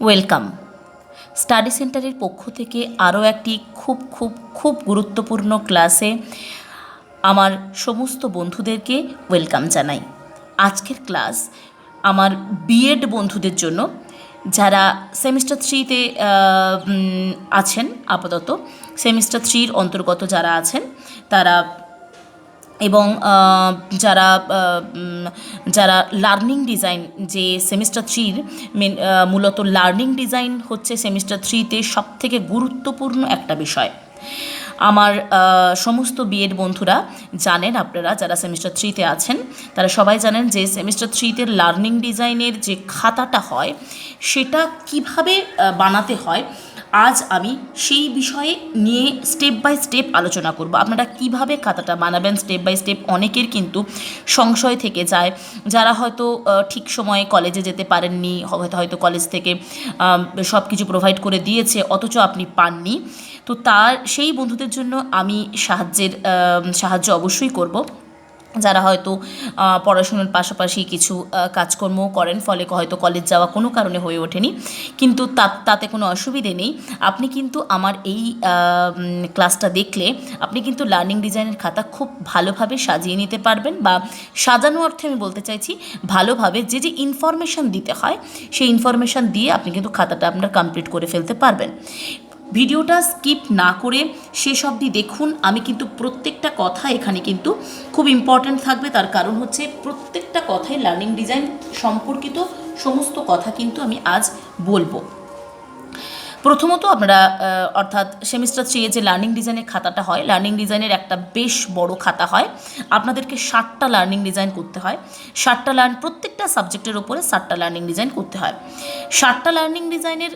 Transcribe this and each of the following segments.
Welcome. Study সেন্টারের পক্ষ থেকে আরও একটি খুব খুব খুব গুরুত্বপূর্ণ ক্লাসে আমার সমস্ত বন্ধুদেরকে ওয়েলকাম জানাই। আজকের ক্লাস আমার বিএড বন্ধুদের জন্য, যারা সেমিস্টার 3-তে আছেন। আপাতত সেমিস্টার 3-র অন্তর্গত যারা আছেন তারা, এবং যারা যারা লার্নিং ডিজাইন, যে সেমিস্টার 3-র মূলত লার্নিং ডিজাইন হচ্ছে সেমিস্টার 3-তে সবথেকে গুরুত্বপূর্ণ একটা বিষয়। আমার সমস্ত বিএড বন্ধুরা জানেন, আপনারা যারা সেমিস্টার 3-তে আছেন তারা সবাই জানেন যে সেমিস্টার 3-তে লার্নিং ডিজাইনের যে খাতাটা হয় সেটা কিভাবে বানাতে হয়। আজ আমি সেই বিষয়ে নিয়ে স্টেপ বাই স্টেপ আলোচনা করব। আপনারা কিভাবে খাতাটা বানাবেন স্টেপ বাই স্টেপ। অনেকের কিন্তু সংশয় থেকে যায়, যারা হয়তো ঠিক সময়ে কলেজে যেতে পারেননি, হয়তো কলেজ থেকে সব কিছু প্রোভাইড করে দিয়েছে অথচ আপনি পাননি। তো তার সেই বন্ধুদের জন্য আমি সাহায্য অবশ্যই করব। যারা হয়তো পড়াশোনার পাশাপাশি কিছু কাজকর্মও করেন, ফলে হয়তো কলেজ যাওয়া কোনো কারণে হয়ে ওঠেনি, কিন্তু তাতে কোনো অসুবিধে নেই। আপনি কিন্তু আমার এই ক্লাসটা দেখলে আপনি কিন্তু লার্নিং ডিজাইনের খাতা খুব ভালোভাবে সাজিয়ে নিতে পারবেন, বা সাজানো অর্থে আমি বলতে চাইছি ভালোভাবে যে যে ইনফরমেশান দিতে হয় সেই ইনফরমেশান দিয়ে আপনি কিন্তু খাতাটা আপনার কমপ্লিট করে ফেলতে পারবেন। ভিডিওটা স্কিপ না করে শেষ অবধি দেখুন। আমি কিন্তু প্রত্যেকটা কথা এখানে কিন্তু খুব ইম্পর্ট্যান্ট থাকবে, তার কারণ হচ্ছে প্রত্যেকটা কথাই লার্নিং ডিজাইন সম্পর্কিত সমস্ত কথা কিন্তু আমি আজ বলবো। প্রথমত আপনারা অর্থাৎ সেমিস্টার 3-এ যে লার্নিং ডিজাইনের খাতাটা হয়, লার্নিং ডিজাইনের একটা বেশ বড় খাতা হয়। আপনাদেরকে 7টা লার্নিং ডিজাইন করতে হয়। প্রত্যেকটা সাবজেক্টের ওপরে 7টা লার্নিং ডিজাইন করতে হয়। 7টা লার্নিং ডিজাইনের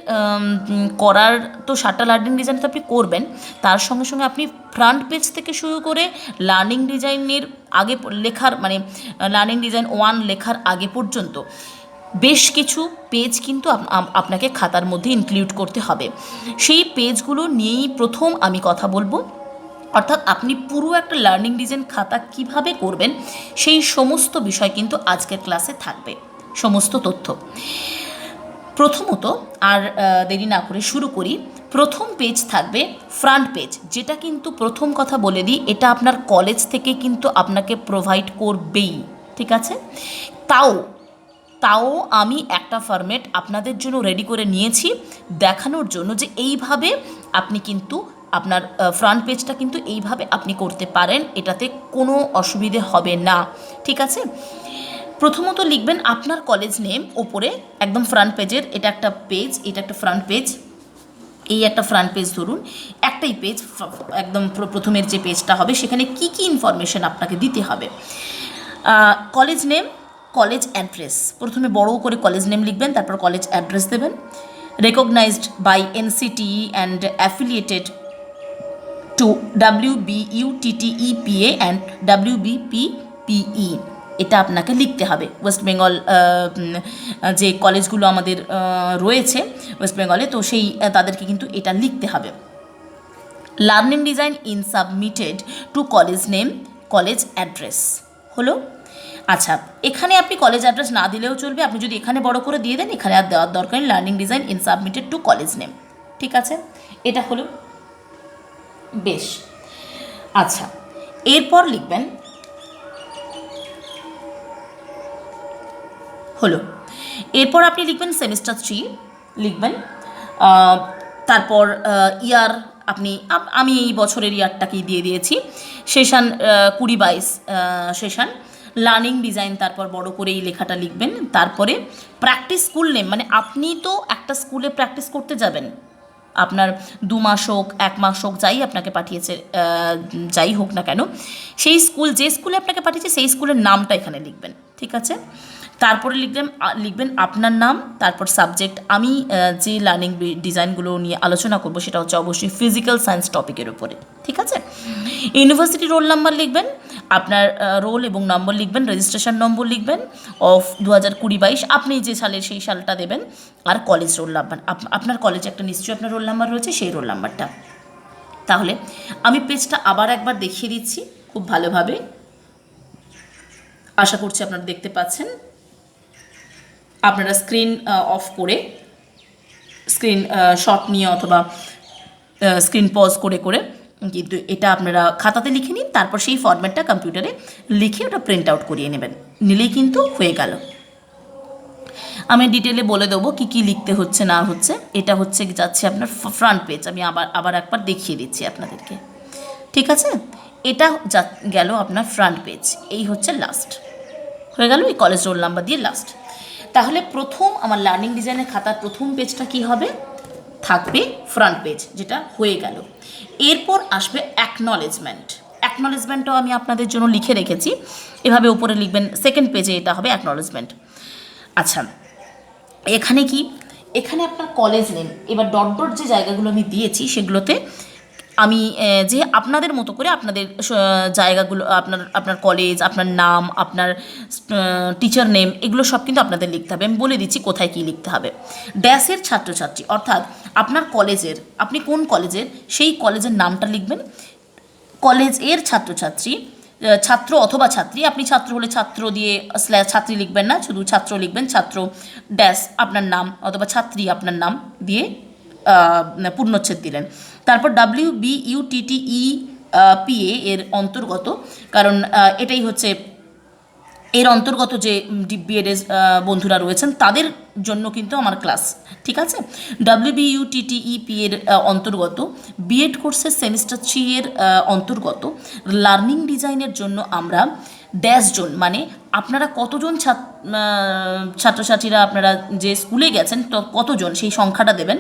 তো 7টা লার্নিং ডিজাইন তো আপনি করবেন, তার সঙ্গে সঙ্গে আপনি ফ্রন্ট পেজ থেকে শুরু করে লার্নিং ডিজাইনের আগে লেখার, মানে লার্নিং ডিজাইন 1 লেখার আগে পর্যন্ত বেশ কিছু পেজ কিন্তু আপনাকে খাতার মধ্যে ইনক্লুড করতে হবে। সেই পেজগুলো নিয়েই প্রথম আমি কথা বলবো, অর্থাৎ আপনি পুরো একটা লার্নিং ডিজাইন খাতা কিভাবে করবেন সেই সমস্ত বিষয় কিন্তু আজকের ক্লাসে থাকবে, সমস্ত তথ্য। প্রথমত আর দেরি না করে শুরু করি। প্রথম পেজ থাকবে ফ্রন্ট পেজ, যেটা কিন্তু প্রথম কথা বলে দিই, এটা আপনার কলেজ থেকে কিন্তু আপনাকে প্রোভাইড করবেই, ঠিক আছে? তাও আমি একটা ফরম্যাট আপনাদের জন্য রেডি করে নিয়েছি দেখানোর জন্য, যে এইভাবে আপনি কিন্তু আপনার ফ্রন্ট পেজটা কিন্তু এইভাবে আপনি করতে পারেন, এটাতে কোনো অসুবিধে হবে না, ঠিক আছে? প্রথমত লিখবেন আপনার কলেজ নেম ওপরে, একদম ফ্রন্ট পেজের। এটা একটা পেজ, এটা একটা ফ্রন্ট পেজ, এই একটা ফ্রন্ট পেজ ধরুন, একটাই পেজ, একদম প্রথমের যে পেজটা হবে সেখানে কি কি ইনফরমেশন আপনাকে দিতে হবে। কলেজ নেম, কলেজ অ্যাড্রেস, প্রথমে বড় করে কলেজ নেম লিখবেন, তারপর কলেজ অ্যাড্রেস দেবেন। Recognised by NCTE and affiliated to WBUTTEPA and WBPPE, এটা আপনাকে লিখতে হবে। ওয়েস্ট বেঙ্গল যে কলেজগুলো আমাদের রয়েছে ওয়েস্ট বেঙ্গলে, তো সেই তাদেরকে কিন্তু এটা লিখতে হবে। Learning design in submitted to college name, college address হলো। আচ্ছা, এখানে আপনি কলেজ অ্যাড্রেস না দিলেও চলবে, আপনি যদি এখানে বড় করে দিয়ে দেন, এখানে আর দেওয়ার দরকার নেই। Learning design in submitted to college name, ঠিক আছে? এটা হলো বেশ। আচ্ছা, এরপর লিখবেন হলো, এরপর আপনি লিখবেন সেমিস্টার 3 লিখবেন, তারপর ইয়ার আমি এই বছরের ইয়ারটাকেই দিয়ে দিয়েছি, সেশন 20-22 সেশন। লার্নিং ডিজাইন তারপর বড় করে এই লেখাটা লিখবেন। তারপরে প্র্যাকটিস স্কুল নেম, মানে আপনি তো একটা স্কুলে প্র্যাকটিস করতে যাবেন, আপনার 2 মাস হোক 1 মাস হোক যাই আপনাকে পাঠিয়েছে, যাই হোক না কেন, সেই যে স্কুলে আপনাকে পাঠিয়েছে সেই স্কুলের নামটা এখানে লিখবেন, ঠিক আছে? তারপরে লিখবেন আপনার নাম, তারপর সাবজেক্ট। আমি যে লার্নিং ডিজাইনগুলো নিয়ে আলোচনা করব সেটা হচ্ছে অবশ্যই ফিজিক্যাল সায়েন্স টপিকের উপরে, ঠিক আছে? ইউনিভার্সিটি রোল নাম্বার লিখবেন, আপনার রোল এবং নম্বর লিখবেন, রেজিস্ট্রেশন নম্বর লিখবেন অফ 2020-22, আপনি যে সালের সেই সালটা দেবেন। আর কলেজ রোল নাম্বার, আপনার কলেজে একটা নিশ্চয়ই আপনার রোল নাম্বার রয়েছে, সেই রোল নাম্বারটা। তাহলে আমি পেজটা আবার একবার দেখিয়ে দিচ্ছি খুব ভালোভাবে, আশা করছি আপনারা দেখতে পাচ্ছেন। আপনারা স্ক্রিন অফ করে স্ক্রিন শট নিয়ে অথবা স্ক্রিন পজ করে করে, কিন্তু এটা আপনারা খাতাতে লিখে নিন, তারপর সেই ফরম্যাটটা কম্পিউটারে লিখে ওটা প্রিন্ট আউট করিয়ে নেবেন, নিলেই কিন্তু হয়ে গেল। আমি ডিটেলে বলে দেবো কী কী লিখতে হচ্ছে না হচ্ছে। এটা হচ্ছে যাচ্ছে আপনার ফ্রন্ট পেজ, আমি আবার একবার দেখিয়ে দিচ্ছি আপনাদেরকে, ঠিক আছে? এটা গেল আপনার ফ্রন্ট পেজ, এই হচ্ছে লাস্ট, হয়ে গেল এই কলেজ রোল নাম্বার দিয়ে লাস্ট। তাহলে প্রথম আমার লার্নিং ডিজাইনের খাতার প্রথম পেজটা কি হবে, থাকবে ফ্রন্ট পেজ, যেটা হয়ে গেল। এরপর আসবে অ্যাকনলেজমেন্টও আমি আপনাদের জন্য লিখে রেখেছি, এভাবে উপরে লিখবেন, সেকেন্ড পেজে এটা হবে অ্যাকনলেজমেন্ট। আচ্ছা, এখানে কি, এখানে আপনার কলেজ নেম, এবার ডট ডট যে জায়গাগুলো আমি দিয়েছি সেগুলোতে আমি যে আপনাদের মতো করে আপনাদের জায়গাগুলো, আপনার কলেজ, আপনার নাম, আপনার টিচার নেম, এগুলো সব কিন্তু আপনাদের লিখতে হবে। আমি বলে দিচ্ছি কোথায় কী লিখতে হবে। ড্যাশের ছাত্রছাত্রী, অর্থাৎ আপনার কলেজের, আপনি কোন কলেজের সেই কলেজের নামটা লিখবেন। কলেজের ছাত্রছাত্রী, ছাত্র অথবা ছাত্রী, আপনি ছাত্র হলে ছাত্র দিয়ে ছাত্রী লিখবেন না, শুধু ছাত্র লিখবেন, ছাত্র ড্যাশ আপনার নাম, অথবা ছাত্রী আপনার নাম দিয়ে পূর্ণচ্ছেদ দিলেন। তারপর WBUTTEPA এর অন্তর্গত, কারণ এটাই হচ্ছে এর অন্তর্গত যে B.ED বন্ধুরা রয়েছেন তাদের জন্য কিন্তু আমার ক্লাস, ঠিক আছে? WBUTTEPA এর অন্তর্গত B.ED কোর্সের সেমিস্টার 3 এর অন্তর্গত লার্নিং ডিজাইনের জন্য আমরা ড্যাশজন, মানে আপনারা কতজন ছাত্রছাত্রীরা আপনারা যে স্কুলে গেছেন তো কতজন সেই সংখ্যাটা দেবেন।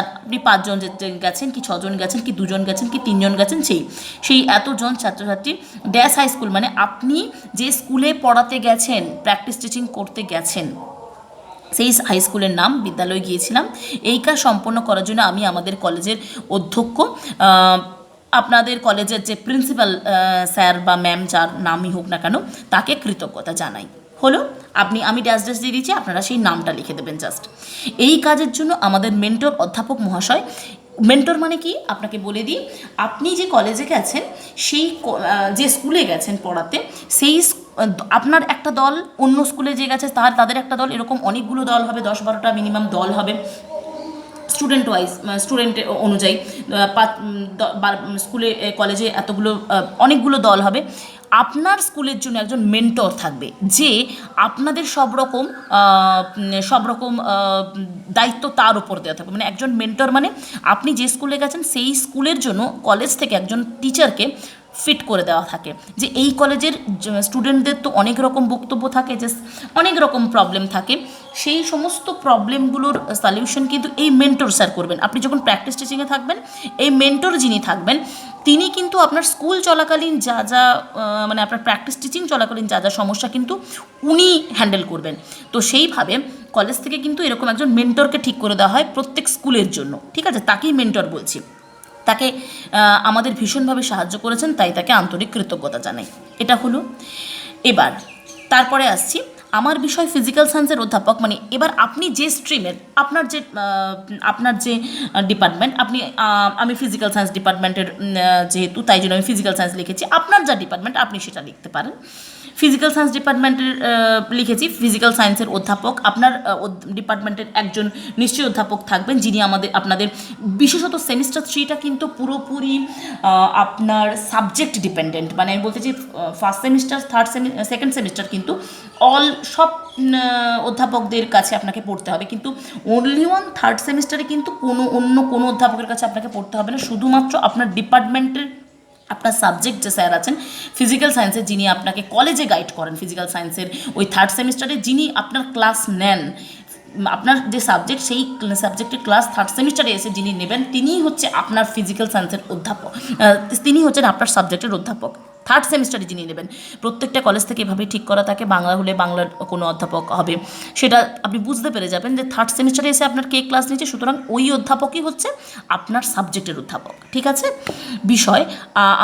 আপনি 5 জন গেছেন কি 6 জন গেছেন কি 2 জন গেছেন কি 3 জন গেছেন, সেই এতজন ছাত্রছাত্রী। ড্যাশ হাই স্কুল মানে আপনি যে স্কুলে পড়াতে গেছেন, প্র্যাকটিস টিচিং করতে গেছেন, সেই হাই স্কুলের নাম, বিদ্যালয়ে গিয়েছিলাম। এই কাজ সম্পন্ন করার জন্য আমি আমাদের কলেজের অধ্যক্ষ, আপনাদের কলেজের যে প্রিন্সিপাল স্যার বা ম্যাম, যার নামই হোক না কেন, তাকে কৃতজ্ঞতা জানাই। হলো, আমি ড্যাশ ড্যাশ দিয়ে দিচ্ছি, আপনারা সেই নামটা লিখে দেবেন জাস্ট। এই কাজের জন্য আমাদের মেন্টর অধ্যাপক মহাশয়, মেন্টর মানে কি আপনাকে বলে দিই, আপনি যে কলেজে গেছেন, সেই যে স্কুলে গেছেন পড়াতে, সেই আপনার একটা দল, অন্য স্কুলে যে গেছে তাদের একটা দল, এরকম অনেকগুলো দল হবে, 10-12টা মিনিমাম দল হবে স্টুডেন্ট ওয়াইজ, স্টুডেন্ট অনুযায়ী স্কুলে কলেজে এতগুলো অনেকগুলো দল হবে। আপনার স্কুলের জন্য একজন মেন্টর থাকবে, যে আপনাদের সব রকম দায়িত্ব তার উপর দেওয়া থাকবে। মানে একজন মেন্টর মানে আপনি যে স্কুলে গেছেন সেই স্কুলের জন্য কলেজ থেকে একজন টিচারকে ফিট করে দেওয়া থাকে, যে এই কলেজের স্টুডেন্টদের তো অনেক রকম বক্তব্য থাকে, যে অনেক রকম প্রবলেম থাকে, সেই সমস্ত প্রবলেমগুলোর সলিউশন কিন্তু এই মেন্টর স্যার করবেন। আপনি যখন প্র্যাকটিস টিচিংয়ে থাকবেন, এই মেন্টর যিনি থাকবেন তিনি কিন্তু আপনার স্কুল চলাকালীন যা মানে আপনার প্র্যাকটিস টিচিং চলাকালীন যা সমস্যা কিন্তু উনি হ্যান্ডেল করবেন। তো সেইভাবে কলেজ থেকে কিন্তু এরকম একজন মেন্টরকে ঠিক করে দেওয়া হয় প্রত্যেক স্কুলের জন্য, ঠিক আছে? তাকেই মেন্টর বলছি। তাকে আমাদের ভীষণভাবে সাহায্য করেছেন, তাই তাকে আন্তরিক কৃতজ্ঞতা জানাই। এটা হলো। এবার তারপরে আসছি, আমার বিষয় ফিজিক্যাল সায়েন্সের অধ্যাপক, মানে এবার আপনি যে স্ট্রিমের, আপনার যে ডিপার্টমেন্ট, আমি ফিজিক্যাল সায়েন্স ডিপার্টমেন্টের যেহেতু, তাই জন্য আমি ফিজিক্যাল সায়েন্স লিখেছি। আপনার যা ডিপার্টমেন্ট আপনি সেটা লিখতে পারেন। ফিজিক্যাল সায়েন্স ডিপার্টমেন্টের লিখেছি, ফিজিক্যাল সায়েন্সের অধ্যাপক, আপনার ডিপার্টমেন্টের একজন নিশ্চয়ই অধ্যাপক থাকবেন, যিনি আপনাদের বিশেষত সেমিস্টার 3টা কিন্তু পুরোপুরি আপনার সাবজেক্ট ডিপেন্ডেন্ট। মানে আমি বলতে চাই ফার্স্ট সেমিস্টার, সেকেন্ড সেমিস্টার কিন্তু সব অধ্যাপকদের কাছে আপনাকে পড়তে হবে, কিন্তু অনলি থার্ড সেমিস্টারে কিন্তু অন্য কোনো অধ্যাপকের কাছে আপনাকে পড়তে হবে না। শুধুমাত্র আপনার ডিপার্টমেন্টের, আপনার সাবজেক্ট যে স্যার আছেন ফিজিক্যাল সায়েন্সের, যিনি আপনাকে কলেজে গাইড করেন ফিজিক্যাল সায়েন্সের ওই থার্ড সেমিস্টারে, যিনি আপনার ক্লাস নেন, আপনার যে সাবজেক্ট সেই সাবজেক্টের ক্লাস থার্ড সেমিস্টারে এসে যিনি নেবেন, তিনিই হচ্ছে আপনার ফিজিক্যাল সায়েন্সের অধ্যাপক, তিনি হচ্ছেন আপনার সাবজেক্টের অধ্যাপক থার্ড সেমিস্টারে যিনি নেবেন। প্রত্যেকটা কলেজ থেকে এভাবেই ঠিক করা থাকে। বাংলা হলে বাংলার কোনো অধ্যাপক হবে, সেটা আপনি বুঝতে পেরে যাবেন যে থার্ড সেমিস্টারে এসে আপনার কে ক্লাস নিচ্ছে, সুতরাং ওই অধ্যাপকই হচ্ছে আপনার সাবজেক্টের অধ্যাপক, ঠিক আছে? বিষয়,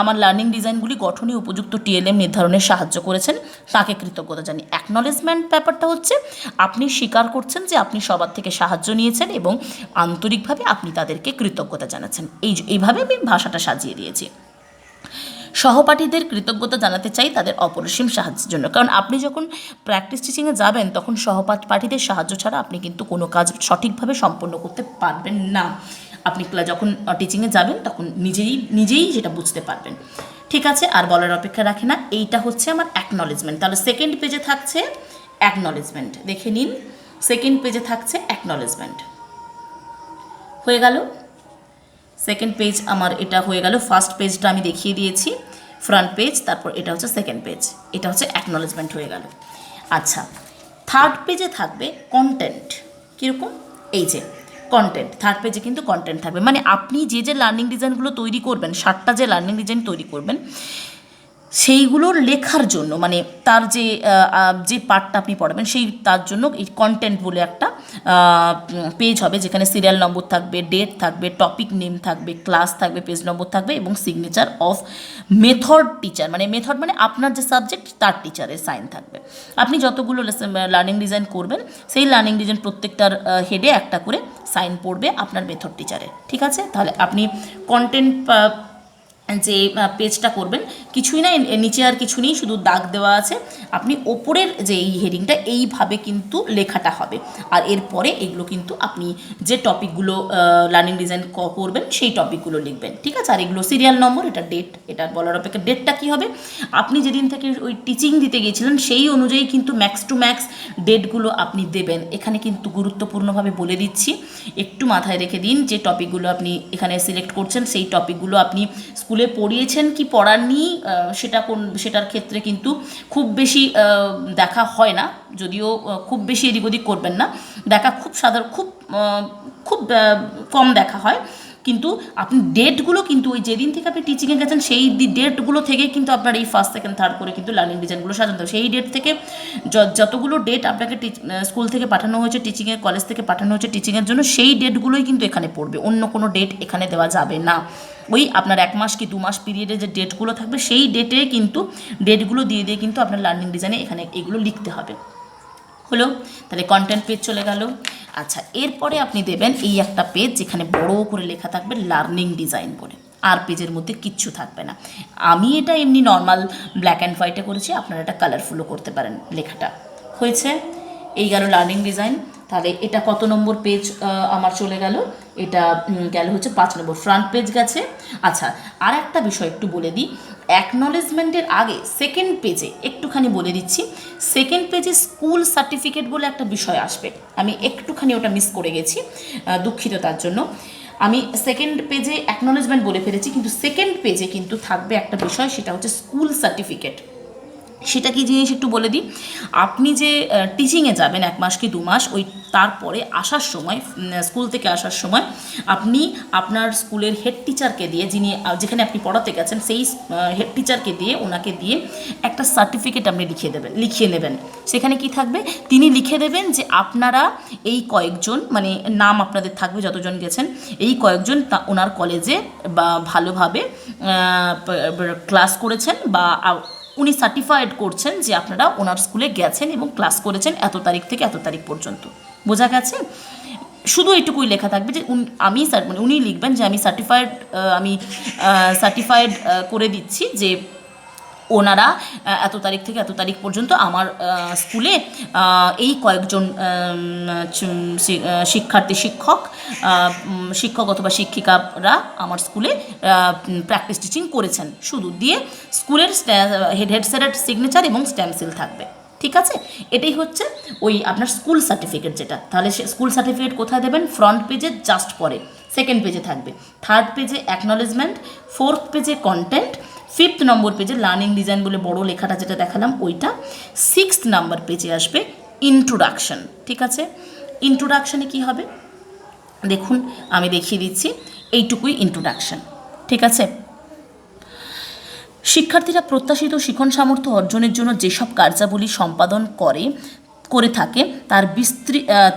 আমার লার্নিং ডিজাইনগুলি গঠনে উপযুক্ত TLM নির্ধারণে সাহায্য করেছেন, তাকে কৃতজ্ঞতা জানি। অ্যাকনলেজমেন্ট ব্যাপারটা হচ্ছে আপনি স্বীকার করছেন যে আপনি সবার থেকে সাহায্য নিয়েছেন এবং আন্তরিকভাবে আপনি তাদেরকে কৃতজ্ঞতা জানাচ্ছেন। এইভাবে আমি ভাষাটা সাজিয়ে দিয়েছি। সহপাঠীদের কৃতজ্ঞতা জানাতে চাই তাদের অপরিসীম সাহায্যের জন্য, কারণ আপনি যখন প্র্যাকটিস টিচিংয়ে যাবেন তখন সহপাঠীদের সাহায্য ছাড়া আপনি কিন্তু কোনো কাজ সঠিকভাবে সম্পন্ন করতে পারবেন না। আপনি যখন টিচিংয়ে যাবেন তখন নিজেই সেটা বুঝতে পারবেন। ঠিক আছে, আর বলার অপেক্ষা রাখে না। এইটা হচ্ছে আমার অ্যাকনলেজমেন্ট। তাহলে সেকেন্ড পেজে থাকছে অ্যাকনলেজমেন্ট, দেখে নিন। সেকেন্ড পেজে থাকছে অ্যাকনলেজমেন্ট, হয়ে গেল। সেকেন্ড পেজ আমার এটা হয়ে গেল। ফার্স্ট পেজটা আমি দেখিয়ে দিয়েছি, ফ্রন্ট পেজ, তারপর এটা হচ্ছে সেকেন্ড পেজ, এটা হচ্ছে অ্যাকনলেজমেন্ট হয়ে গেল। আচ্ছা, থার্ড পেজে থাকবে কন্টেন্ট। কীরকম? এই যে কন্টেন্ট, থার্ড পেজে কিন্তু কন্টেন্ট থাকবে, মানে আপনি যে লার্নিং ডিজাইনগুলো তৈরি করবেন, 7টা যে লার্নিং ডিজাইন তৈরি করবেন, সেইগুলোর লেখার জন্য, মানে তার যে পার্টটা আপনি পড়াবেন সেই তার জন্য এই কন্টেন্ট বলে একটা পেজ হবে, যেখানে সিরিয়াল নম্বর থাকবে, ডেট থাকবে, টপিক নেম থাকবে, ক্লাস থাকবে, পেজ নম্বর থাকবে এবং সিগনেচার অফ মেথড টিচার, মানে মেথড মানে আপনার যে সাবজেক্ট তার টিচারের সাইন থাকবে। আপনি যতগুলো লার্নিং ডিজাইন করবেন সেই লার্নিং ডিজাইন প্রত্যেকটার হেডে একটা করে সাইন পড়বে আপনার মেথড টিচারের। ঠিক আছে, তাহলে আপনি কন্টেন্ট যে পেজটা করবেন, কিছুই না, নিচে আর কিছু নেই, শুধু দাগ দেওয়া আছে। আপনি ওপরের যে এই হেডিংটা এইভাবে কিন্তু লেখাটা হবে, আর এরপরে এগুলো কিন্তু আপনি যে টপিকগুলো লার্নিং ডিজাইন করবেন সেই টপিকগুলো লিখবেন। ঠিক আছে, আর এগুলো সিরিয়াল নম্বর, এটা ডেট, এটা বলার অপেক্ষা। ডেটটা কী হবে? আপনি যেদিন থেকে ওই টিচিং দিতে গিয়েছিলেন সেই অনুযায়ী কিন্তু ম্যাক্স টু ম্যাক্স ডেটগুলো আপনি দেবেন। এখানে কিন্তু গুরুত্বপূর্ণভাবে বলে দিচ্ছি, একটু মাথায় রেখে দিন যে টপিকগুলো আপনি এখানে সিলেক্ট করছেন সেই টপিকগুলো আপনি স্কুলে পড়িয়েছেন কি পড়াননি, সেটার ক্ষেত্রে কিন্তু খুব বেশি দেখা হয় না, যদিও খুব বেশি এদিক ওদিক করবেন না, দেখা খুব কম দেখা হয়। কিন্তু আপনি ডেটগুলো কিন্তু ওই যেদিন থেকে আপনি টিচিংয়ে গেছেন সেই ডেটগুলো থেকে কিন্তু আপনার এই ফার্স্ট সেকেন্ড থার্ড করে কিন্তু লার্নিং ডিজাইনগুলো সাজাতে হবে। সেই ডেট থেকে যতগুলো ডেট আপনাকে স্কুল থেকে পাঠানো হয়েছে টিচিংয়ে, কলেজ থেকে পাঠানো হয়েছে টিচিংয়ের জন্য, সেই ডেটগুলোই কিন্তু এখানে পড়বে, অন্য কোনো ডেট এখানে দেওয়া যাবে না। ওই আপনার 1 মাস কি 2 মাস পিরিয়ডে যে ডেটগুলো থাকবে সেই ডেটে কিন্তু ডেটগুলো দিয়ে কিন্তু আপনার লার্নিং ডিজাইনে এখানে এগুলো লিখতে হবে। হলো, তাহলে কন্টেন্ট পেজ চলে গেল। আচ্ছা, এরপরে আপনি দেবেন এই একটা পেজ যেখানে বড় করে লেখা থাকবে লার্নিং ডিজাইন করে, আর পেজের মধ্যে কিচ্ছু থাকবে না। আমি এটা এমনি নর্মাল ব্ল্যাক অ্যান্ড হোয়াইটে করেছি, আপনারা এটা কালারফুলও করতে পারেন। লেখাটা হয়েছে, এই গেল লার্নিং ডিজাইন। তাহলে এটা কত নম্বর পেজ আমার চলে গেল? এটা গেল হচ্ছে 5 নম্বর, ফ্রন্ট পেজ গেছে। আচ্ছা, আর একটা বিষয় একটু বলে দিই, অ্যাকনলেজমেন্টের আগে সেকেন্ড পেজে একটুখানি বলে দিচ্ছি, সেকেন্ড পেজে স্কুল সার্টিফিকেট বলে একটা বিষয় আসবে, আমি একটুখানি ওটা মিস করে গেছি, দুঃখিত তার জন্য। আমি সেকেন্ড পেজে অ্যাকনলেজমেন্ট বলে ফেলেছি, কিন্তু সেকেন্ড পেজে কিন্তু থাকবে একটা বিষয়, সেটা হচ্ছে স্কুল সার্টিফিকেট। সেটা কি জিনিস একটু বলে দিই। আপনি যে টিচিংয়ে যাবেন 1 মাস কি 2 মাস, ওই তারপরে আসার সময়, স্কুল থেকে আসার সময় আপনি আপনার স্কুলের হেড টিচারকে দিয়ে, যেখানে আপনি পড়াতে গেছেন সেই হেড টিচারকে দিয়ে, ওনাকে দিয়ে একটা সার্টিফিকেট আপনি লিখিয়ে নেবেন। সেখানে কি থাকবে? তিনি লিখে দেবেন যে আপনারা এই কয়েকজন, মানে নাম আপনাদের থাকবে যতজন গেছেন, এই কয়েকজন ওনার কলেজে বা ভালোভাবে ক্লাস করেছেন, বা উনি সার্টিফাইড করছেন যে আপনারা ওনার স্কুলে গেছেন এবং ক্লাস করেছেন এত তারিখ থেকে এত তারিখ পর্যন্ত। বোঝা গেছে? শুধু এইটুকুই লেখা থাকবে যে মানে উনি লিখবেন যে আমি সার্টিফাইড করে দিচ্ছি যে ওনারা এত তারিখ থেকে এত তারিখ পর্যন্ত আমার স্কুলে এই কয়েকজন শিক্ষক অথবা শিক্ষিকারা আমার স্কুলে প্র্যাকটিস টিচিং করেছেন, শুধু দিয়ে স্কুলের হেড স্যারের সিগনেচার এবং স্ট্যাম্প সিল থাকবে। ঠিক আছে, এটাই হচ্ছে ওই আপনার স্কুল সার্টিফিকেট যেটা। তাহলে সে স্কুল সার্টিফিকেট কোথায় দেবেন? ফ্রন্ট পেজে জাস্ট পরে, সেকেন্ড পেজে থাকবে, থার্ড পেজে অ্যাকনলেজমেন্ট, ফোর্থ পেজে কন্টেন্ট, 5th নম্বর পেজে লার্নিং ডিজাইন বলে বড় লেখাটা যেটা দেখালাম ওইটা, 6th নাম্বার পেজে আসবে ইন্ট্রোডাকশন। ঠিক আছে, ইন্ট্রোডাকশানে কী হবে দেখুন, আমি দেখিয়ে দিচ্ছি, এইটুকুই ইন্ট্রোডাকশন। ঠিক আছে, শিক্ষার্থীরা প্রত্যাশিত শিখন সামর্থ্য অর্জনের জন্য যেসব কার্যাবলী সম্পাদন করে থাকে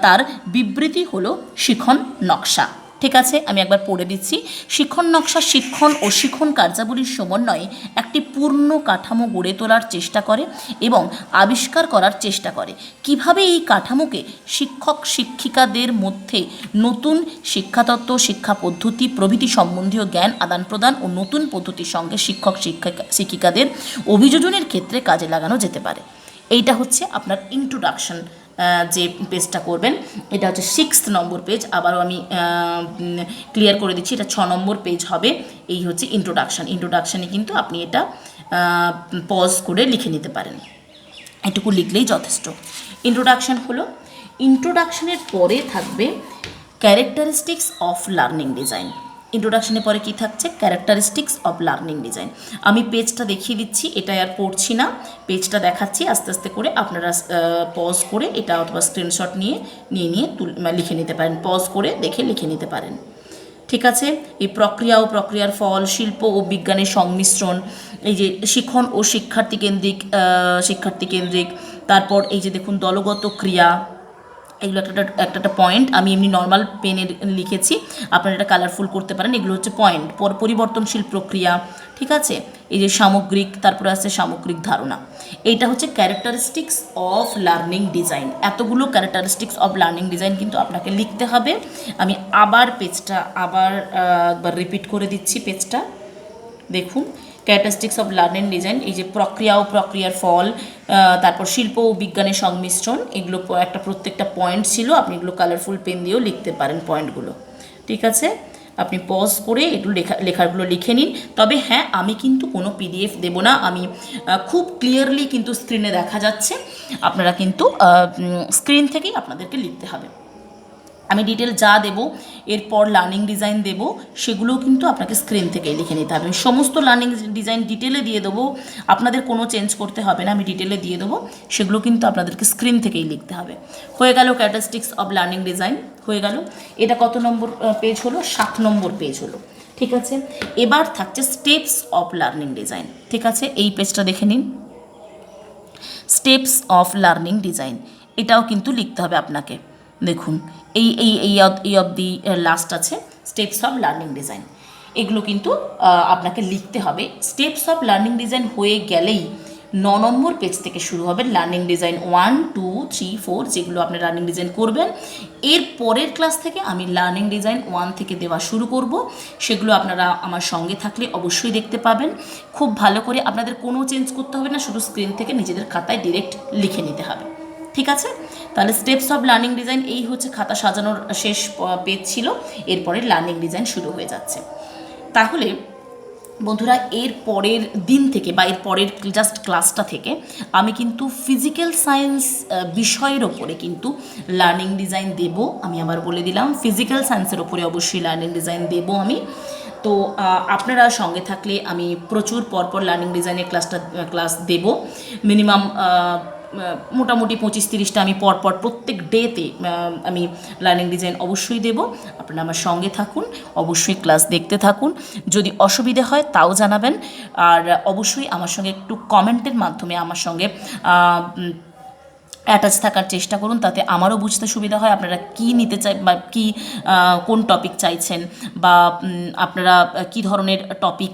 তার বিবৃতি হলো শিখন নকশা। ঠিক আছে, আমি একবার পড়ে দিচ্ছি। শিক্ষণ নকশা শিক্ষণ ও শিক্ষণ কার্যাবলীর সমন্বয়ে একটি পূর্ণ কাঠামো গড়ে তোলার চেষ্টা করে এবং আবিষ্কার করার চেষ্টা করে কিভাবে এই কাঠামোকে শিক্ষক শিক্ষিকাদের মধ্যে নতুন শিক্ষাতত্ত্ব, শিক্ষা পদ্ধতি প্রভৃতি সম্বন্ধীয় জ্ঞান আদান প্রদান ও নতুন পদ্ধতির সঙ্গে শিক্ষক শিক্ষিকাদের অভিযোজনের ক্ষেত্রে কাজে লাগানো যেতে পারে। এইটা হচ্ছে আপনার ইন্ট্রোডাকশন যে পেজটা করবেন, এটা হচ্ছে 6 নম্বর পেজ। আবারও আমি ক্লিয়ার করে দিচ্ছি, এটা 6 নম্বর পেজ হবে। এই হচ্ছে ইন্ট্রোডাকশানে কিন্তু আপনি এটা পজ করে লিখে নিতে পারেন, এটুকু লিখলেই যথেষ্ট। ইন্ট্রোডাকশান হলো, ইন্ট্রোডাকশানের পরে থাকবে ক্যারেক্টারিস্টিক্স অফ লার্নিং ডিজাইন। ইন্ট্রোডাকশনের পরে কি থাকছে? Characteristics of learning design. আমি পেজটা দেখিয়ে দিচ্ছি, এটা আর পড়ছি না, পেজটা দেখাচ্ছি আস্তে আস্তে করে। আপনারা পজ করে এটা অথবা স্ক্রিনশট নিয়ে লিখে নিতে পারেন, পজ করে দেখে লিখে নিতে পারেন। ঠিক আছে, এই প্রক্রিয়া ও প্রক্রিয়ার ফল, শিল্প ও বিজ্ঞানের সংমিশ্রণ, এই যে শিক্ষণ ও শিক্ষার্থী কেন্দ্রিক, তারপর এই যে দেখুন দলগত ক্রিয়া, এগুলো একটা পয়েন্ট। আমি এমনি নর্মাল পেনে লিখেছি, আপনারা এটা কালারফুল করতে পারেন। এগুলো হচ্ছে পয়েন্ট। পরিবর্তনশীল প্রক্রিয়া, ঠিক আছে, এই যে সামগ্রিক, তারপরে আসছে সামগ্রিক ধারণা। এইটা হচ্ছে ক্যারেক্টারিস্টিক্স অফ লার্নিং ডিজাইন। এতগুলো ক্যারেক্টারিস্টিক্স অফ লার্নিং ডিজাইন কিন্তু আপনাকে লিখতে হবে। আমি আবার পেজটা একবার রিপিট করে দিচ্ছি পেজটা, দেখুন। ক্যারেক্টারিস্টিক্স অফ লার্নিং ডিজাইন, এই যে প্রক্রিয়া ও প্রক্রিয়ার ফল, তারপর শিল্প ও বিজ্ঞানের সংমিশ্রণ, এগুলো প্রত্যেকটা পয়েন্ট ছিল। আপনি এগুলো কালারফুল পেন দিয়েও লিখতে পারেন পয়েন্টগুলো। ঠিক আছে, আপনি পজ করে একটু লেখাগুলো লিখে নিন। তবে হ্যাঁ, আমি কিন্তু কোনো পিডিএফ দেবো না, আমি খুব ক্লিয়ারলি কিন্তু স্ক্রিনে দেখা যাচ্ছে, আপনারা কিন্তু স্ক্রিন থেকেই আপনাদেরকে লিখতে হবে। আমি ডিটেল যা দেবো, এরপর লার্নিং ডিজাইন দেবো, সেগুলোও কিন্তু আপনাকে স্ক্রিন থেকেই লিখে নিতে হবে। সমস্ত লার্নিং ডিজাইন ডিটেলে দিয়ে দেবো, আপনাদের কোনো চেঞ্জ করতে হবে না, আমি ডিটেলে দিয়ে দেবো, সেগুলো কিন্তু আপনাদেরকে স্ক্রিন থেকেই লিখতে হবে। হয়ে গেল ক্যারেক্টারিস্টিক্স অফ লার্নিং ডিজাইন, হয়ে গেল। এটা কত নম্বর পেজ হলো? 7 নম্বর পেজ হলো। ঠিক আছে, এবার থাকছে স্টেপস অফ লার্নিং ডিজাইন। ঠিক আছে, এই পেজটা দেখে নিন, স্টেপস অফ লার্নিং ডিজাইন, এটাও কিন্তু লিখতে হবে আপনাকে। দেখুন, এই অবধি লাস্ট আছে স্টেপস অফ লার্নিং ডিজাইন, এগুলো কিন্তু আপনাকে লিখতে হবে। স্টেপস অফ লার্নিং ডিজাইন হয়ে গেলেই 9 নম্বর পেজ থেকে শুরু হবে লার্নিং ডিজাইন 1, 2, 3, 4, যেগুলো আপনি লার্নিং ডিজাইন করবেন। এর পরের ক্লাস থেকে আমি লার্নিং ডিজাইন 1 থেকে দেওয়া শুরু করব, সেগুলো আপনারা আমার সঙ্গে থাকলে অবশ্যই দেখতে পাবেন। খুব ভালো করে, আপনাদের কোনো চেঞ্জ করতে হবে না, শুধু স্ক্রিন থেকে নিজেদের খাতায় ডিরেক্ট লিখে নিতে হবে। ঠিক আছে, তাহলে স্টেপস অফ লার্নিং ডিজাইন, এই হচ্ছে খাতা সাজানোর শেষ পেজ ছিল, এরপরে লার্নিং ডিজাইন শুরু হয়ে যাচ্ছে। তাহলে বন্ধুরা, এর পরের দিন থেকে বা এর পরের জাস্ট ক্লাসটা থেকে আমি কিন্তু ফিজিক্যাল সায়েন্স বিষয়ের ওপরে কিন্তু লার্নিং ডিজাইন দেব। আমি আবার বলে দিলাম, ফিজিক্যাল সায়েন্সের ওপরে অবশ্যই লার্নিং ডিজাইন দেব আমি। তো আপনারা সঙ্গে থাকলে আমি প্রচুর পরপর লার্নিং ডিজাইনের ক্লাস দেব। মিনিমাম মোটামুটি 25-30টা আমি পরপর প্রত্যেক ডেতে আমি লার্নিং ডিজাইন অবশ্যই দেব। আপনারা আমার সঙ্গে থাকুন, অবশ্যই ক্লাস দেখতে থাকুন। যদি অসুবিধে হয় তাও জানাবেন, আর অবশ্যই আমার সঙ্গে একটু কমেন্টের মাধ্যমে আমার সঙ্গে অ্যাটাচ থাকার চেষ্টা করুন, তাতে আমারও বুঝতে সুবিধা হয় আপনারা কী নিতে চাই বা কী কোন টপিক চাইছেন, বা আপনারা কী ধরনের টপিক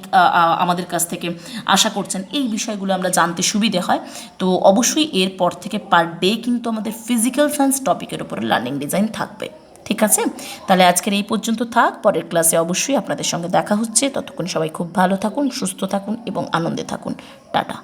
আমাদের কাছ থেকে আশা করছেন, এই বিষয়গুলো আমরা জানতে সুবিধে হয়। তো অবশ্যই এরপর থেকে পার ডে কিন্তু আমাদের ফিজিক্যাল সায়েন্স টপিকের উপরে লার্নিং ডিজাইন থাকবে। ঠিক আছে, তাহলে আজকের এই পর্যন্ত থাক, পরের ক্লাসে অবশ্যই আপনাদের সঙ্গে দেখা হচ্ছে। ততক্ষণ সবাই খুব ভালো থাকুন, সুস্থ থাকুন এবং আনন্দে থাকুন। টাটা।